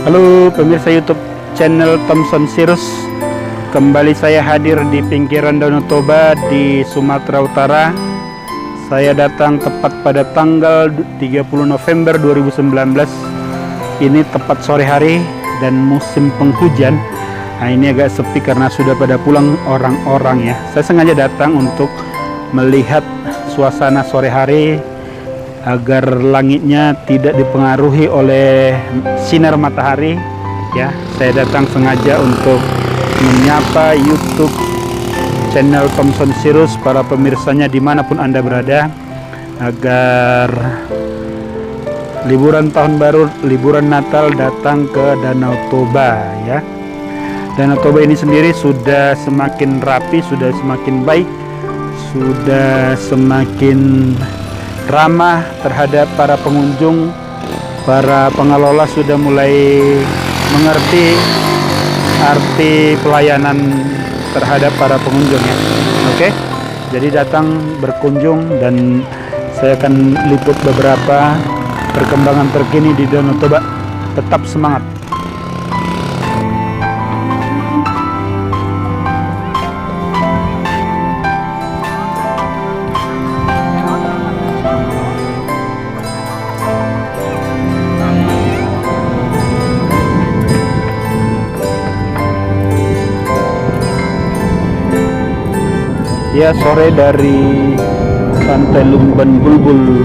Halo pemirsa YouTube channel Thompson Sirus. Kembali saya hadir di pinggiran Danau Toba di Sumatera Utara. Saya datang tepat pada tanggal 30 November 2019. Ini tepat sore hari dan musim penghujan. Nah, ini agak sepi karena sudah pada pulang orang-orang ya. Saya sengaja datang untuk melihat suasana sore hari agar langitnya tidak dipengaruhi oleh sinar matahari ya. Saya datang sengaja untuk menyapa YouTube channel Thompson Sirus, para pemirsanya dimanapun Anda berada, agar liburan tahun baru, liburan Natal datang ke Danau Toba ya. Danau Toba ini sendiri sudah semakin rapi, sudah semakin baik, sudah semakin ramah terhadap para pengunjung. Para pengelola sudah mulai mengerti arti pelayanan terhadap para pengunjung ya. Oke, jadi datang berkunjung dan saya akan liput beberapa perkembangan terkini di Danau Toba. Tetap semangat. Ya, sore dari Pantai Lumban Bulbul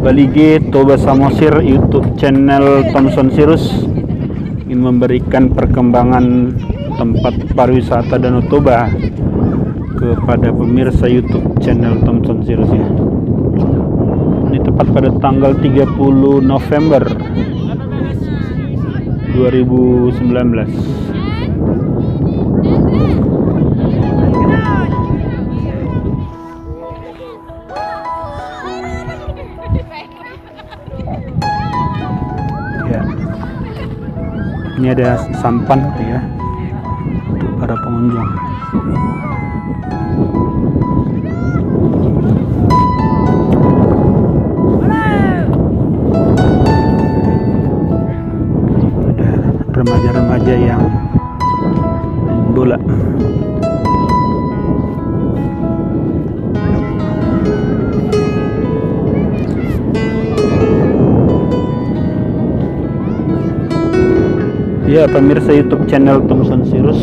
Balige, Toba Samosir, YouTube channel Thompson Sirus ingin memberikan perkembangan tempat pariwisata Danau Toba kepada pemirsa YouTube channel Thompson Sirus ya. Ini tepat pada tanggal 30 November 2019. Ini ada sampan ya untuk para pengunjung. Ada remaja-remaja yang main bola. Ya, pemirsa YouTube channel Thompson Sirus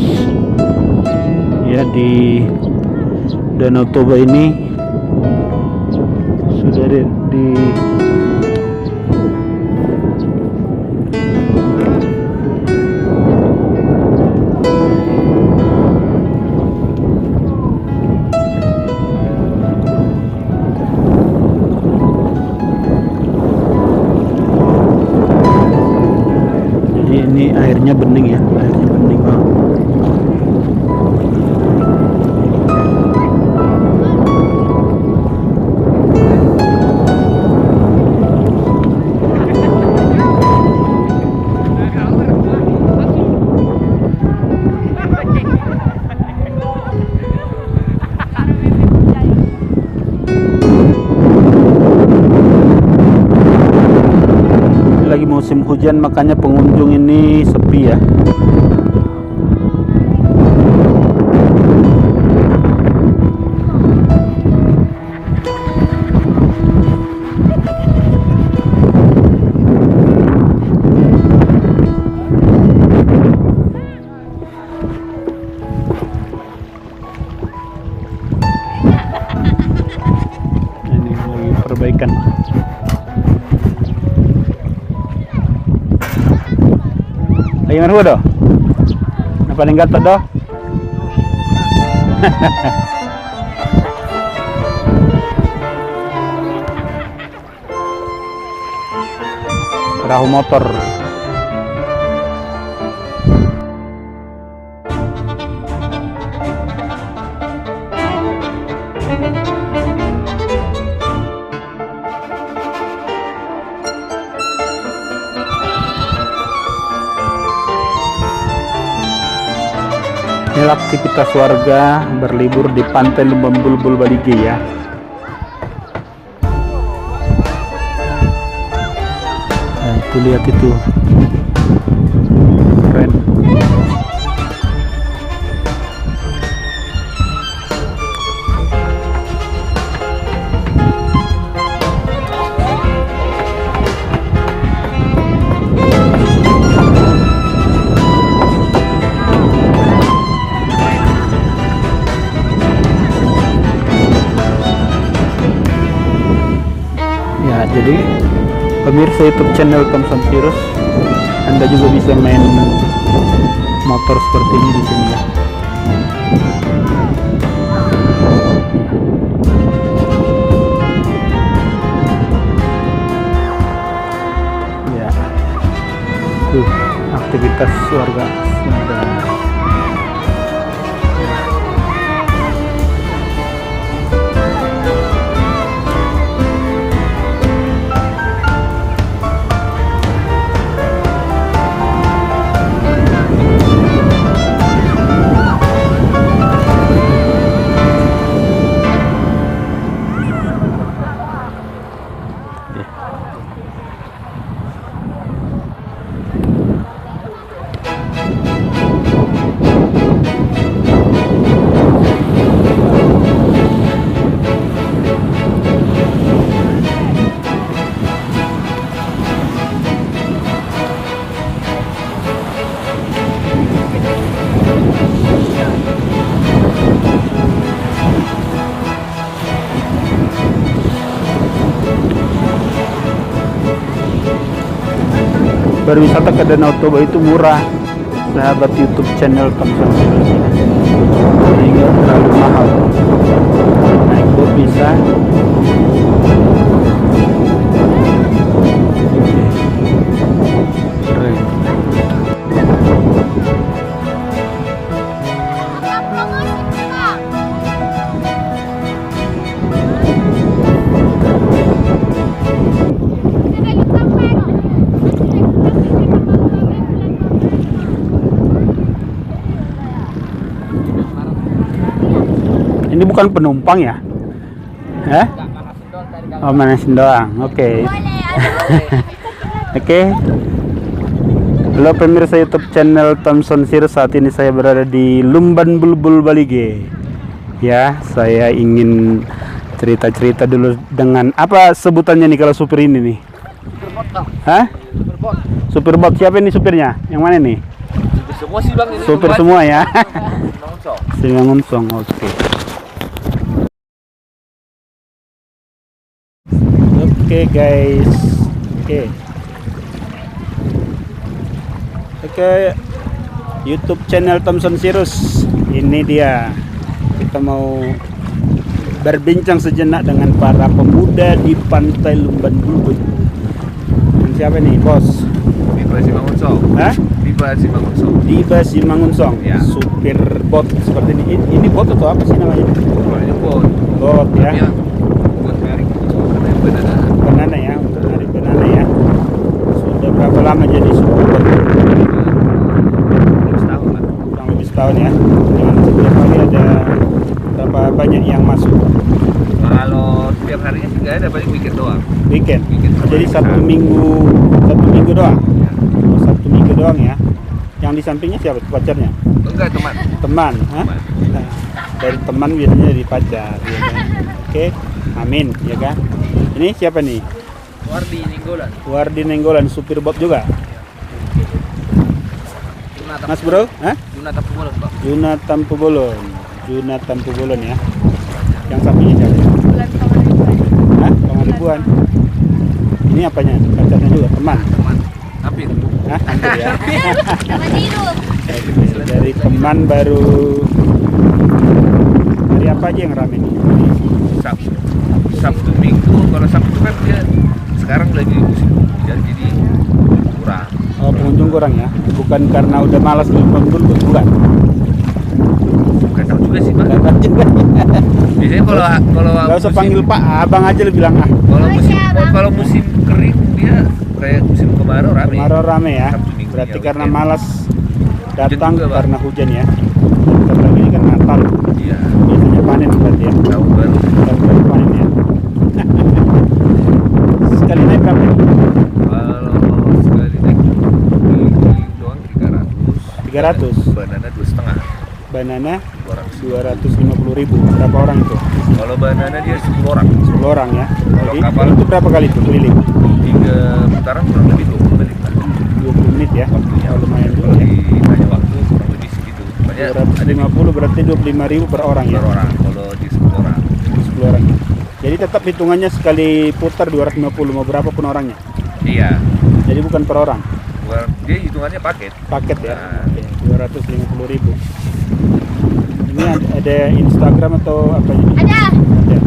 ya, di Danau Toba ini sudah di ini airnya bening ya, airnya bening banget. Lagi musim hujan, makanya pengunjung ini sepi ya. Ini lagi perbaikan. Lagi mana doh? Nah, paling gatot doh. Perahu motor. Inilah aktivitas warga berlibur di Pantai Lumban Bulbul Balige ya. Nah, itu lihat itu Ya, jadi pemirsa YouTube channel Thompson Sirus, Anda juga bisa main motor seperti ini di sini ya. Ya, tuh aktivitas warga Sunda. Berwisata ke Danau Toba itu murah, sahabat YouTube channel Thompson Sirus, sehingga terlalu mahal. Naik boat bisa. Keren. Ini bukan penumpang ya? Hah? Oh, manasin doang. Oke. Oke. Halo pemirsa YouTube channel Thompson Sirus, saat ini saya berada di Lumban Bulbul Balige. Ya, saya ingin cerita-cerita dulu dengan apa sebutannya nih kalau supir ini nih? Superbot dong. Hah? Superbot. Superbot, siapa ini supirnya? Yang mana nih? Supir semua sih bang ini. Supir semua ya. Mangunsong. Simangunsong, oke. Oke guys, oke, YouTube channel Thompson Sirus, ini dia. Kita mau berbincang sejenak dengan para pemuda di pantai Lumban Bulbul. Dan siapa nih bos? Diba Simangunsong. Hah? Diba Simangunsong. Diba Simangunsong, Ya. supir bot seperti ini. Ini bot atau apa sih namanya? Soalnya bot. Bot ya. Ya. Buat narik karena banana. Banana ya, untuk narik banana ya. Sudah berapa lama jadi supir bot? Setahun lah. Kurang lebih setahun ya. Dengan setiap hari ada berapa banyak yang masuk Kalau setiap harinya sih nggak ada, paling weekend doang. weekend? Weekend sama Jadi weekend. Sabtu minggu doang. Ya. Oh, Sabtu minggu doang ya. Yang di sampingnya siapa pacarnya? Enggak teman. Teman, hah? Teman. Nah, dari teman biasanya dari pacar, ya kan? Oke, amin, ya kan? Ini siapa nih? Wardi Ninggolan. Wardi Nenggolan, supir bot juga. Mas bro, hah? Junata Pumulon bang. Junatan Pubolon ya. Yang sampingnya siapa? Hah? Pangaribuan. Ini apanya? Pacarnya juga, teman. Teman. Hampir. Hah? Hampir ya. Jangan tidur. Dari teman baru. Hari apa aja yang rame nih? Sabtu Minggu. Kalau Sabtu kan dia sekarang lagi musim hujan jadi kurang. Oh, pengunjung kurang ya? Bukan karena udah malas nonton dulu, bukan? Gak tahu juga sih bang. Datang juga. Biasanya kalau Gak usah panggil Pak, abang aja lu bilang ah. kalau musim kering dia kayak musim kemarau rame. Kemarau rame ya. Sabtu Minggu Berarti ya, karena weekend. malas datang juga, Bang. karena hujan ya. Sebentar lagi ini kan Natal. Iya. Biasanya panen berarti ya. Tahun baru. Tahun baru panen ya. Sekali naik berapa nih? Kalau sekali naik di doang 300. 300. Banana 2,5. Banana 200. 250.000. Berapa orang itu? Kalau banana dia 10 orang. 10 orang ya. Kalau Jadi kapal itu berapa kali itu keliling? 3 putaran kurang lebih 20 menit lah. 20 menit ya. Waktunya. Oh, lumayan juga Kalau ya. ditanya waktu kurang lebih segitu. Makanya ada 250 berarti 25.000 per orang ya. per orang. Kalau di 10 orang. 10 orang. Jadi tetap hitungannya sekali putar 250 mau berapa pun orangnya. Iya. Jadi bukan per orang. Dia hitungannya paket. Paket ya. Nah. Oke, 250.000. Ini ada Instagram atau apa ini? Ada. Ada.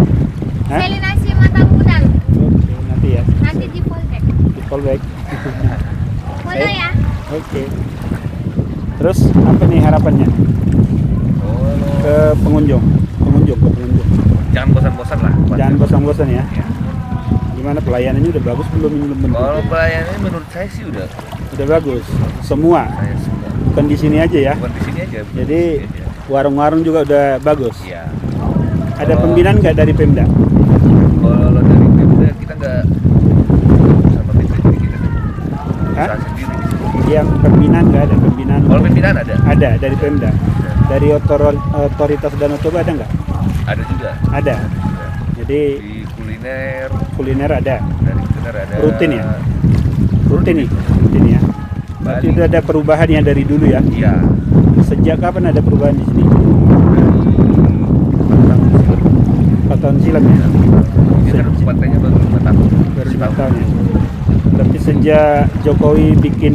Hah? Selinasi mata udang. Oke, nanti ya. Nanti di fallback. Di callback. Foto ya. Oke. Terus apa nih harapannya Kalau ke pengunjung? Pengunjung. jangan bosan-bosan lah. Jangan bosan-bosan ya. Ya. Gimana pelayanannya udah bagus belum ini? Kalau pelayanannya menurut saya sih udah Udah bagus. Semua. saya semua. Bukan di sini aja ya. Bukan di sini aja. Jadi di sini aja. warung-warung juga udah bagus. Iya. Ada Kalau- pembinaan nggak dari Pemda? Kalau dari Pemda kita nggak sama Pemda, jadi kita Hah? usaha sendiri di sini. Yang pembinaan nggak ada pembinaan? Kalau pembinaan ada. Ada dari Pemda. Dari otoritas Danau Toba ada nggak? Ada juga. Ada. Ada. Jadi Di kuliner kuliner ada. dari kuliner ada. Rutin ya? Rutin nih, rutin ya. Berarti Bali. udah ada perubahan yang dari dulu ya. Iya. Sejak kapan ada perubahan di sini? Dari 4 tahun silam ya. Ini kan pantainya baru 5 tahun. Baru 5 Setahun. tahun ya. Berarti sejak Jokowi bikin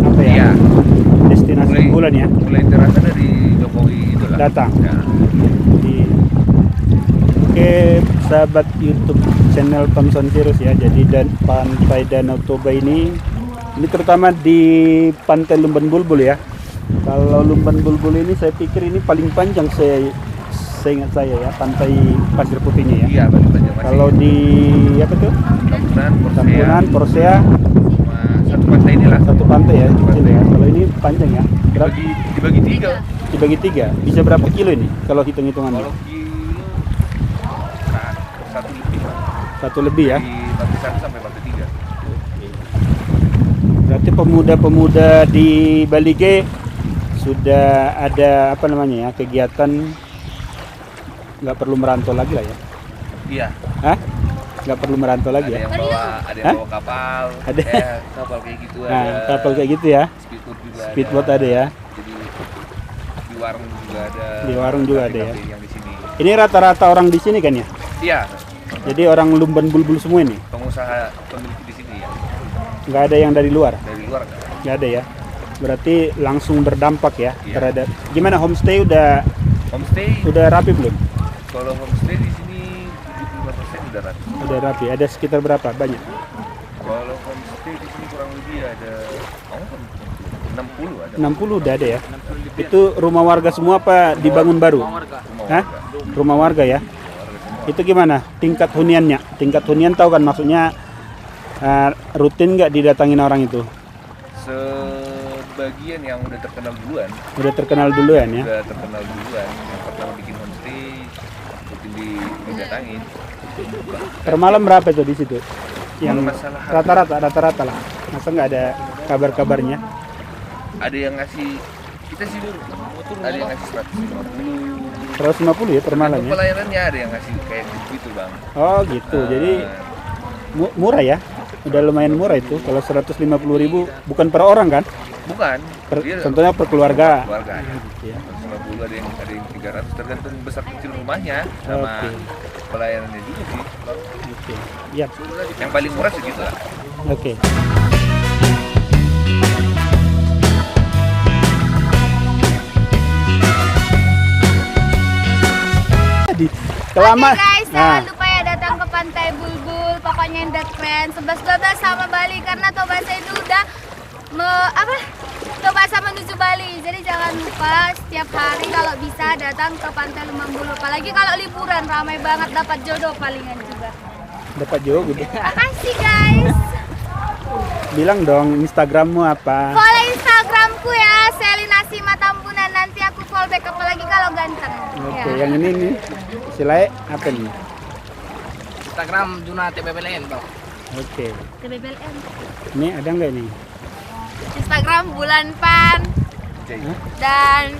apa ya? Iya. Destinasi bulan ya. Mulai terasa dari Jokowi itu lah. Datang. Ya. Jadi, oke sahabat YouTube channel Thomson Sirus ya. Jadi pantai Danau Toba ini terutama di Pantai Lumban Bulbul ya. Kalau Lumban Bulbul ini saya pikir ini paling panjang seingat saya ya, pantai pasir putihnya ya. Iya, balik aja masih. Kalau di apa tuh? Tampunan, Porsea, Tampunan, Porsea cuma satu pantai inilah. satu pantai ya, Satu kecil pantai. ya. Kalau ini panjang ya. Dibagi 3. Dibagi 3. Bisa berapa kilo ini kalau hitung-hitungannya? Kalau kilo satu lebih lah. Satu lebih ya. Di Batu 1 sampai Batu 3. Berarti pemuda-pemuda di Bali G sudah ada apa namanya ya, kegiatan nggak perlu merantau lagi lah ya. Iya. Hah? Nggak perlu merantau lagi Ada ya. yang bawa, ada yang Hah? bawa kapal. Ada. Kapal kayak gitu ada. Nah, kapal kayak gitu ya. Speedboat juga Speedboat ada ya. Jadi di warung juga ada. Di warung juga ada ya. Kafe-kafe yang di sini. Ini rata-rata orang di sini kan ya. Iya. Jadi orang Lumban Bulbul semua ini. Pengusaha pemilik di sini ya. Nggak ada yang dari luar. Dari luar nggak ada. Nggak ada ya. Berarti langsung berdampak ya Iya. terhadap. Gimana homestay Homestay. udah rapi belum? Kalau homestay di sini 75% udah rapi. Udah rapi. Ada sekitar berapa? Banyak. Kalau homestay di sini kurang lebih ada 60 ada. 60 udah ada ya. Itu rumah warga semua apa dibangun baru? Rumah Hah? warga. Rumah warga ya. Warga semua. Itu gimana? Tingkat huniannya? Tingkat hunian tahu kan maksudnya rutin nggak didatangin orang itu? Sebagian yang udah terkenal duluan, Udah terkenal duluan ya. udah terkenal duluan. Yang pertama bikin homestay, rutin didatangin. Per malam berapa itu di situ? Yang Kalau masalah rata-rata lah. Masa nggak ada kabar-kabarnya? Ada yang ngasih, kita sih dulu, ada yang ngasih 150. 150 ya per malam Untuk ya. pelayanannya ada yang ngasih kayak gitu bang. Oh gitu. Jadi murah ya. Udah lumayan murah itu. Kalau 150.000 bukan per orang kan? Bukan. Dia Contohnya per keluarga. keluarga. Gitu ya. 150 ada yang 300 tergantung besar kecil rumahnya sama Oke. pelayanannya juga sih. Oke. Iya. Yang paling murah segitu lah. Oke. Di kelama. Oke guys, Nah, jangan lupa ya datang ke Pantai Bulbul. Pokoknya yang keren 11-12 sama Bali karena Tobasa itu udah Tobasa menuju Bali. Jadi jangan lupa setiap hari kalau bisa datang ke Pantai Lumban Bulbul. Apalagi kalau liburan ramai banget dapat jodoh palingan juga. dapat jauh gitu. Makasih guys. Bilang dong Instagrammu apa? Follow Instagramku ya, Selinasi Matampunan. Nanti aku follow back apalagi kalau ganteng. Oke, Ya. yang ini nih. Silai apa nih? Instagram Juna TBBLN bang. Oke. TBBLN. Ini ada nggak ini? Instagram Bulan Pan. Dan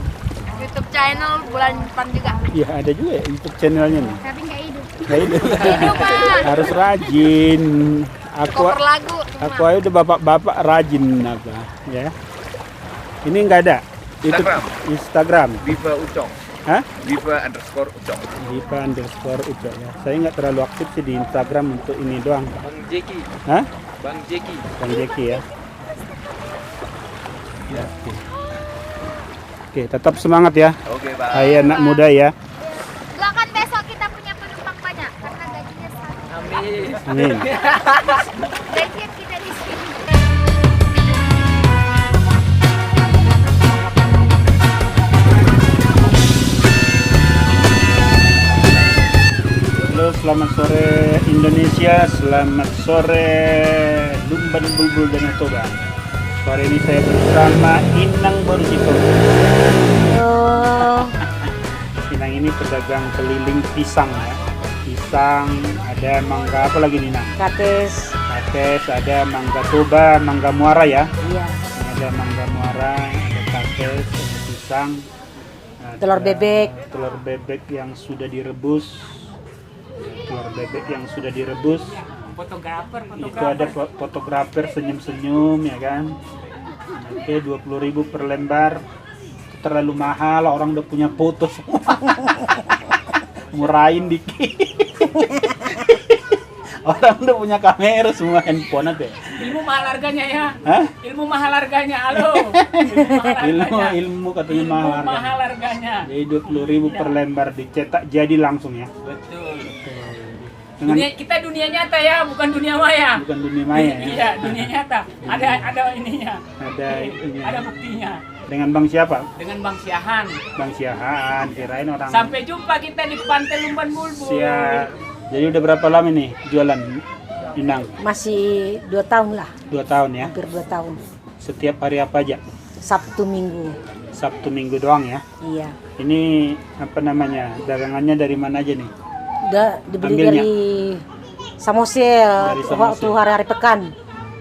YouTube channel bulan depan juga. Iya, ada juga ya YouTube channelnya nih. Tapi nggak hidup. Nggak hidup. Hidup mah. Harus rajin. Cover lagu. Aku aja udah bapak-bapak rajin apa ya. Ini nggak ada. Instagram. Diva Ucong. Hah? Diva_Ucong. Diva_Ucong ya. Saya nggak terlalu aktif sih di Instagram untuk ini doang. Bang Jeki. Hah? Bang Jeki. Bang Jeki ya. Ya, oke. Oke, tetap semangat ya. Oke, Bang. Hai anak muda ya. Doakan besok kita punya penumpang banyak karena gajinya sama. Amin. Amin. Gajian kita di sini. Halo, selamat sore Indonesia, selamat sore Lumban Bulbul Danau Toba. Sore ini saya bersama Inang Borjito. Halo. Inang ini pedagang keliling pisang ya. Pisang, ada mangga apa lagi nih Nang? Kates. Kates, ada mangga Toba, mangga Muara ya. Iya. Ini ada mangga Muara, ada kates, ada pisang. Ada Telur bebek. Telur bebek yang sudah direbus. Telur bebek yang sudah direbus. Itu ada fotografer senyum-senyum ya kan. Oke, 20.000 per lembar. Itu terlalu mahal, orang udah punya foto semua. Murahin dikit. Orang udah punya kamera semua, handphone aja. Ilmu mahal harganya ya. Hah? Ilmu mahal harganya, halo. Ilmu katanya mahal harganya. Mahal harganya. Jadi 20.000 per lembar dicetak jadi langsung ya. Betul. Dengan Kita dunia nyata ya, bukan dunia maya. bukan dunia maya ya. Iya, dunia nyata. Ada ininya. Ada ininya. Ada buktinya. Dengan Bang siapa? Dengan Bang Siahan. Bang Siahan, kirain orang. Sampai jumpa kita di Pantai Lumban Bulbul. Siap. Jadi udah berapa lama nih jualan Inang? Masih 2 tahun lah, 2 tahun ya. hampir 2 tahun. Setiap hari apa aja? Sabtu Minggu. Sabtu Minggu doang ya. Iya. Ini apa namanya? Dagangannya dari mana aja nih? Udah dibeli Ambilnya? dari Samosir Dari Samosir. waktu hari-hari pekan.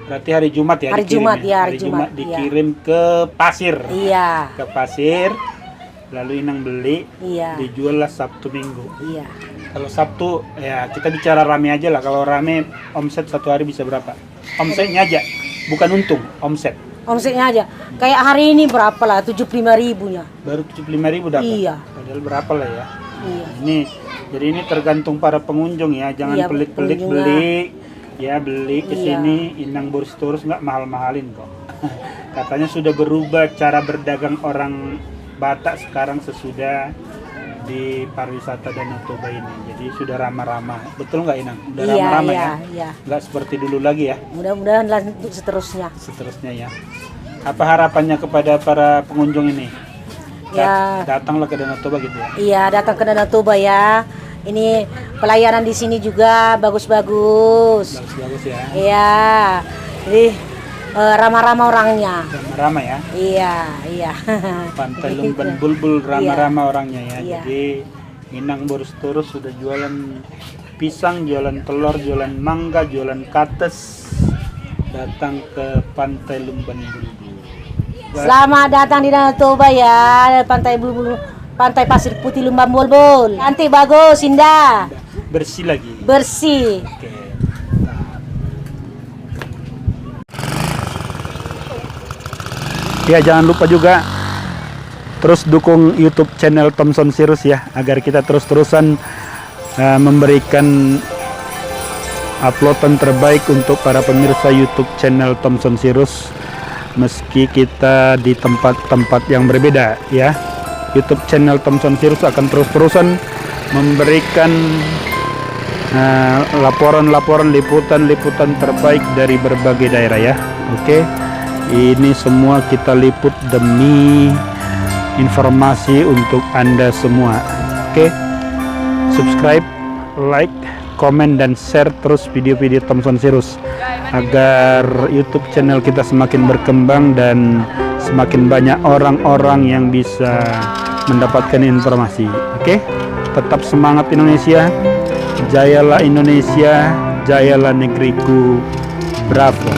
Berarti hari Jumat ya? Hari dikirim Jumat, ya, hari Hari Jumat Jumat, iya. dikirim ke pasir. Iya. Ke pasir. Lalu Inang beli, Iya. dijual lah Sabtu Minggu. Iya. Kalau Sabtu ya kita bicara rame aja lah. Kalau rame omset satu hari bisa berapa? Omsetnya aja, bukan untung, omset. Omsetnya aja. Kayak hari ini berapa lah? 75.000-nya. Baru 75.000 dapat. Iya. Padahal berapa lah ya? Iya. Jadi ini tergantung para pengunjung ya. Jangan Iya, pelit-pelit pengunjungnya. beli. Ya beli ke Iya. sini Inang Boris Tours nggak mahal-mahalin kok. Katanya sudah berubah cara berdagang orang Batak sekarang sesudah di pariwisata Danau Toba ini. Jadi sudah ramah-ramah. Betul nggak Inang? Udah Iya, ramah-ramah iya, ya? iya. Nggak seperti dulu lagi ya? Mudah-mudahan lanjut seterusnya. Seterusnya ya. Apa harapannya kepada para pengunjung ini? Ya. Datanglah ke Danau Toba gitu ya. Iya, datang ke Danau Toba ya. Ini pelayanan di sini juga bagus-bagus. Bagus-bagus ya. Iya. Jadi ramah-ramah orangnya. Ramah ya. Iya, iya. Pantai Lumban Bulbul ramah-ramah orangnya ya. Iya. Jadi Inang Boris Tours sudah jualan pisang, jualan telur, jualan mangga, jualan kates. Datang ke Pantai Lumban Bulbul. Selamat datang di Danau Toba ya, Pantai Bulbul, Pantai Pasir Putih Lumban Bulbul. Cantik, bagus, indah, Bersih lagi. bersih. Oke. Ya, jangan lupa juga terus dukung YouTube channel Thompson Sirus ya, agar kita terus-terusan memberikan uploadan terbaik untuk para pemirsa YouTube channel Thompson Sirus, meski kita di tempat-tempat yang berbeda ya. YouTube channel Thompson Sirus akan terus-terusan memberikan laporan-laporan, liputan-liputan terbaik dari berbagai daerah ya. Oke. Ini semua kita liput demi informasi untuk Anda semua. Oke. Subscribe, like, komen dan share terus video-video Thompson Sirus agar YouTube channel kita semakin berkembang dan semakin banyak orang-orang yang bisa mendapatkan informasi. Oke. Tetap semangat Indonesia. Jayalah Indonesia, jayalah negeriku. Bravo.